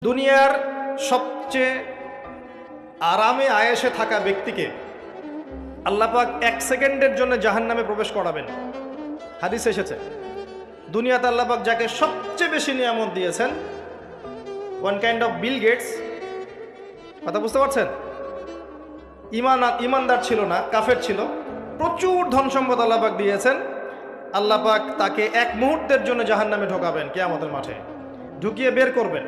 দুনিয়ার সবচেয়ে আরামে আয়েশে থাকা ব্যক্তিকে আল্লাহ পাক 1 সেকেন্ডের জন্য জাহান্নামে প্রবেশ করাবেন। হাদিস এসেছে, দুনিয়াতে আল্লাহ পাক যাকে সবচেয়ে বেশি নিয়ামত দিয়েছেন, one kind of Bill Gates, কথা বুঝতে পারছেন? ইমানদার ছিল না, কাফের ছিল, প্রচুর ধন সম্পদ আল্লাহ পাক দিয়েছেন। আল্লাহ পাক তাকে 1 মুহূর্তের জন্য জাহান্নামে ঢোকাবেন কিয়ামতের মাঠে, ঢুকিয়ে বের করবেন।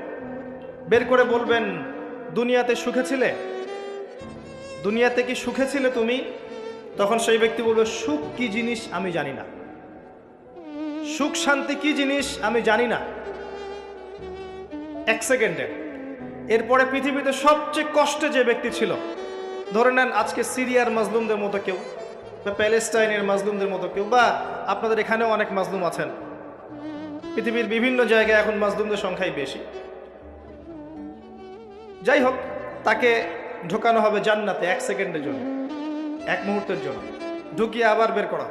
বের করে বলবেন, দুনিয়াতে সুখে ছিলে? দুনিয়াতে কি সুখে ছিলে তুমি? তখন সেই ব্যক্তি বলবে, সুখ কি জিনিস আমি জানি না, সুখ শান্তি কি জিনিস আমি জানি না। 1 সেকেন্ডে। এরপরে পৃথিবীতে সবচেয়ে কষ্টে যে ব্যক্তি ছিল, ধরে নেন আজকে সিরিয়ার মাজলুমদের মতো কেউ, বা প্যালেস্টাইনের মাজলুমদের মতো কেউ, বা আপনাদের এখানেও অনেক মাজলুম আছেন, পৃথিবীর বিভিন্ন জায়গায় এখন মাজলুমদের সংখ্যাই বেশি। যাই হোক, তাকে ঢোকানো হবে জান্নাতে 1 সেকেন্ডের জন্য, 1 মুহূর্তের জন্য, ঢুকিয়ে আবার বের করা।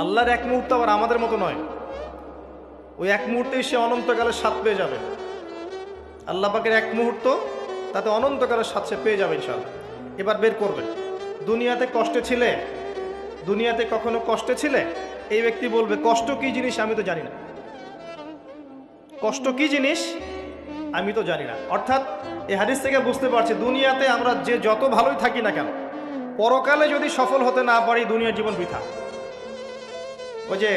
আল্লাহর 1 মুহূর্ত আবার আমাদের মতো নয়, ওই 1 মুহূর্তেই সে অনন্তকালের স্বাদ পেয়ে যাবে। আল্লাহ পাকের 1 মুহূর্ত, তাতে অনন্তকালের স্বাদ সে পেয়ে যাবে ইনশাআল্লাহ। এবার বের করবে, দুনিয়াতে কষ্টে ছিলে? দুনিয়াতে কখনো কষ্টে ছিলে? এই ব্যক্তি বলবে, কষ্ট কি জিনিস আমি তো জানি না, কষ্ট কি জিনিস আমি তো জানি না। অর্থাৎ এই হাদিস থেকে বুঝতে পারছি, দুনিয়াতে আমরা যে যত ভালোই থাকি না কেন, পরকালে যদি সফল হতে না পারি, দুনিয়ার জীবন বৃথা। ওই যে